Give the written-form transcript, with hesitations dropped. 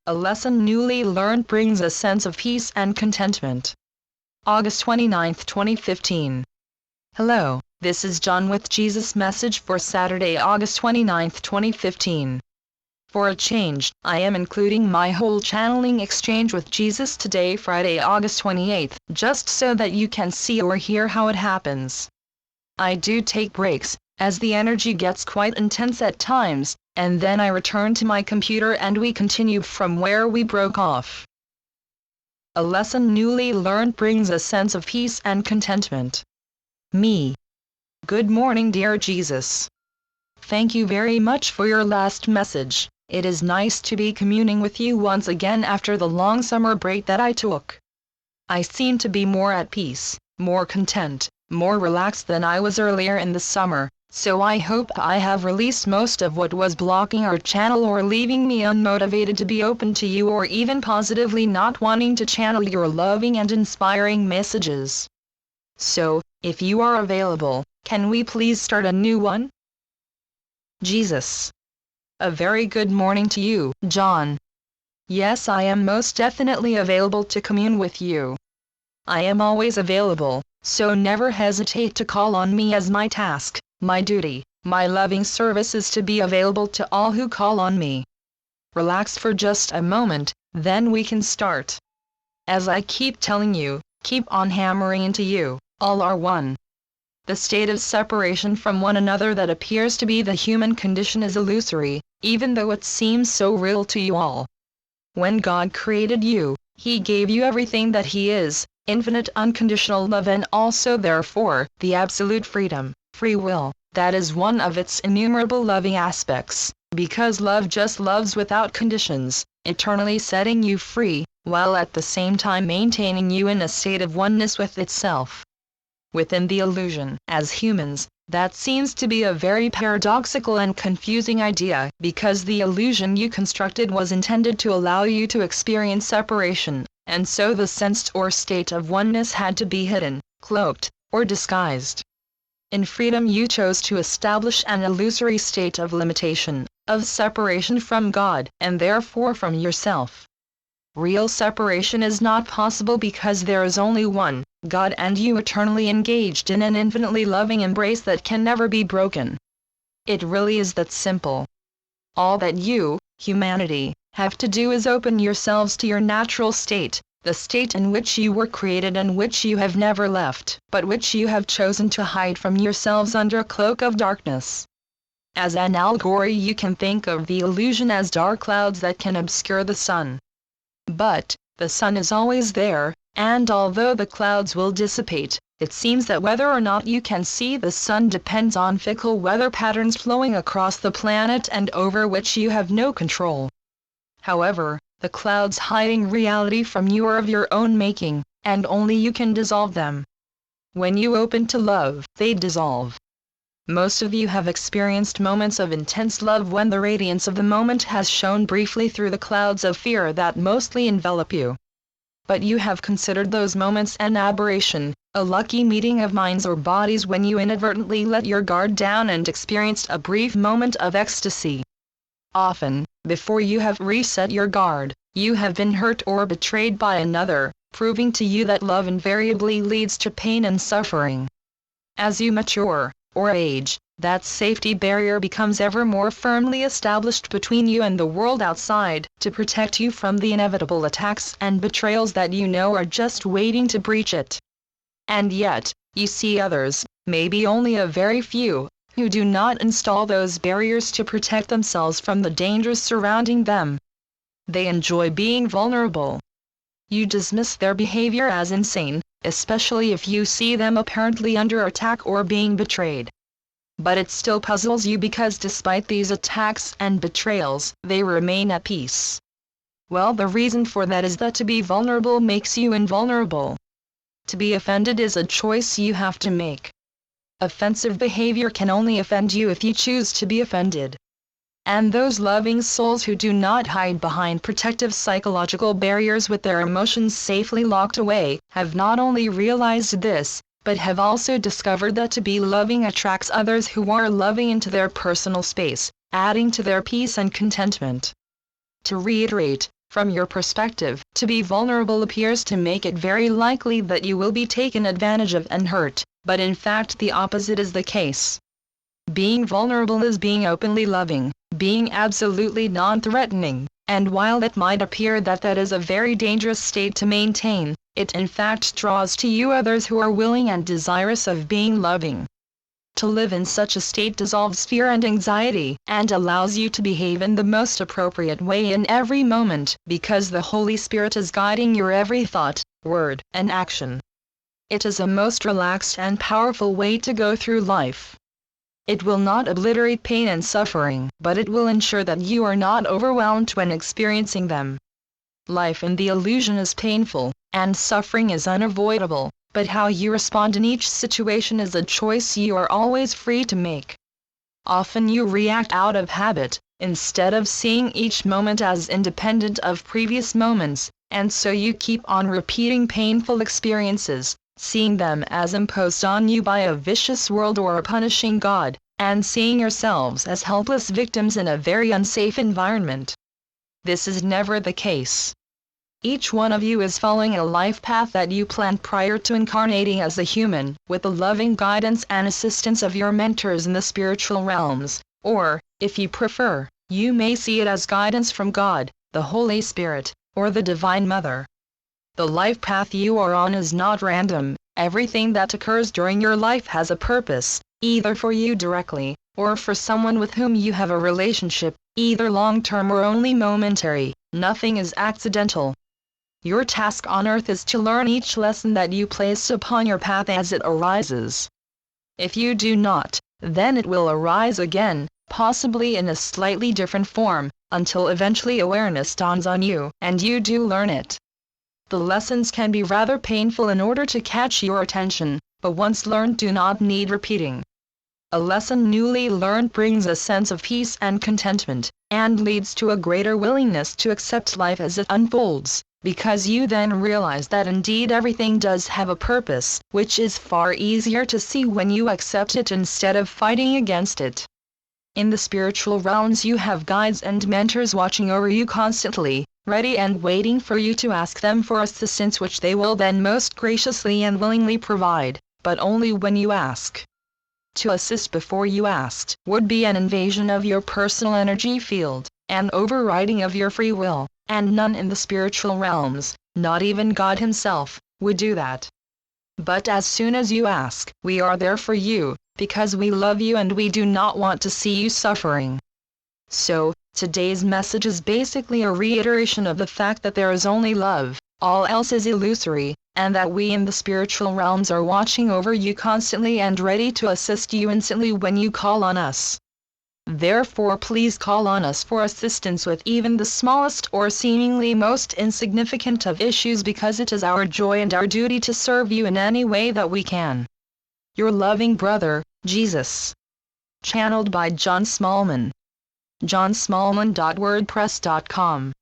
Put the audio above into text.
A lesson newly learned brings a sense of peace and contentment. August 29, 2015. Hello, this is John with Jesus' message for Saturday, August 29, 2015. For a change, I am including my whole channeling exchange with Jesus today, Friday, August 28, just so that you can see or hear how it happens. I do take breaks, as the energy gets quite intense at times, and then I return to my computer and we continue from where we broke off. A lesson newly learned brings a sense of peace and contentment. Me. Good morning, dear Jesus. Thank you very much for your last message. It is nice to be communing with you once again after the long summer break that I took. I seem to be more at peace, more content, more relaxed than I was earlier in the summer. So I hope I have released most of what was blocking our channel or leaving me unmotivated to be open to you, or even positively not wanting to channel your loving and inspiring messages. So, if you are available, can we please start a new one? Jesus. A very good morning to you, John. Yes, I am most definitely available to commune with you. I am always available, so never hesitate to call on me, as my task, my duty, my loving service is to be available to all who call on me. Relax for just a moment, then we can start. As I keep telling you, keep on hammering into you, all are one. The state of separation from one another that appears to be the human condition is illusory, even though it seems so real to you all. When God created you, He gave you everything that He is, infinite unconditional love, and also therefore, the absolute freedom. Free will, that is one of its innumerable loving aspects, because love just loves without conditions, eternally setting you free, while at the same time maintaining you in a state of oneness with itself. Within the illusion, as humans, that seems to be a very paradoxical and confusing idea, because the illusion you constructed was intended to allow you to experience separation, and so the sensed or state of oneness had to be hidden, cloaked, or disguised. In freedom you chose to establish an illusory state of limitation, of separation from God, and therefore from yourself. Real separation is not possible because there is only one, God, and you eternally engaged in an infinitely loving embrace that can never be broken. It really is that simple. All that you, humanity, have to do is open yourselves to your natural state, the state in which you were created and which you have never left, but which you have chosen to hide from yourselves under a cloak of darkness. As an allegory, you can think of the illusion as dark clouds that can obscure the sun. But, the sun is always there, and although the clouds will dissipate, it seems that whether or not you can see the sun depends on fickle weather patterns flowing across the planet and over which you have no control. However, the clouds hiding reality from you are of your own making, and only you can dissolve them. When you open to love, they dissolve. Most of you have experienced moments of intense love when the radiance of the moment has shone briefly through the clouds of fear that mostly envelop you. But you have considered those moments an aberration, a lucky meeting of minds or bodies when you inadvertently let your guard down and experienced a brief moment of ecstasy. Often, before you have reset your guard, you have been hurt or betrayed by another, proving to you that love invariably leads to pain and suffering. As you mature, or age, that safety barrier becomes ever more firmly established between you and the world outside, to protect you from the inevitable attacks and betrayals that you know are just waiting to breach it. And yet, you see others, maybe only a very few, who do not install those barriers to protect themselves from the dangers surrounding them. They enjoy being vulnerable. You dismiss their behavior as insane, especially if you see them apparently under attack or being betrayed. But it still puzzles you because despite these attacks and betrayals, they remain at peace. Well, the reason for that is that to be vulnerable makes you invulnerable. To be offended is a choice you have to make. Offensive behavior can only offend you if you choose to be offended. And those loving souls who do not hide behind protective psychological barriers with their emotions safely locked away, have not only realized this, but have also discovered that to be loving attracts others who are loving into their personal space, adding to their peace and contentment. To reiterate, From your perspective, to be vulnerable appears to make it very likely that you will be taken advantage of and hurt, but in fact the opposite is the case. Being vulnerable is being openly loving, being absolutely non-threatening, and while it might appear that that is a very dangerous state to maintain, it in fact draws to you others who are willing and desirous of being loving. To live in such a state dissolves fear and anxiety, and allows you to behave in the most appropriate way in every moment, because the Holy Spirit is guiding your every thought, word, and action. It is a most relaxed and powerful way to go through life. It will not obliterate pain and suffering, but it will ensure that you are not overwhelmed when experiencing them. Life in the illusion is painful, and suffering is unavoidable, but how you respond in each situation is a choice you are always free to make. Often you react out of habit, instead of seeing each moment as independent of previous moments, and so you keep on repeating painful experiences, seeing them as imposed on you by a vicious world or a punishing God, and seeing yourselves as helpless victims in a very unsafe environment. This is never the case. Each one of you is following a life path that you planned prior to incarnating as a human, with the loving guidance and assistance of your mentors in the spiritual realms, or, if you prefer, you may see it as guidance from God, the Holy Spirit, or the Divine Mother. The life path you are on is not random. Everything that occurs during your life has a purpose, either for you directly, or for someone with whom you have a relationship, either long-term or only momentary. Nothing is accidental. Your task on earth is to learn each lesson that you place upon your path as it arises. If you do not, then it will arise again, possibly in a slightly different form, until eventually awareness dawns on you, and you do learn it. The lessons can be rather painful in order to catch your attention, but once learned do not need repeating. A lesson newly learned brings a sense of peace and contentment, and leads to a greater willingness to accept life as it unfolds, because you then realize that indeed everything does have a purpose, which is far easier to see when you accept it instead of fighting against it. In the spiritual realms you have guides and mentors watching over you constantly, ready and waiting for you to ask them for assistance, which they will then most graciously and willingly provide, but only when you ask. To assist before you asked would be an invasion of your personal energy field, an overriding of your free will, and none in the spiritual realms, not even God Himself, would do that. But as soon as you ask, we are there for you, because we love you and we do not want to see you suffering. So, today's message is basically a reiteration of the fact that there is only love, all else is illusory, and that we in the spiritual realms are watching over you constantly and ready to assist you instantly when you call on us. Therefore please call on us for assistance with even the smallest or seemingly most insignificant of issues, because it is our joy and our duty to serve you in any way that we can. Your loving brother, Jesus. Channeled by John Smallman. johnsmallman.wordpress.com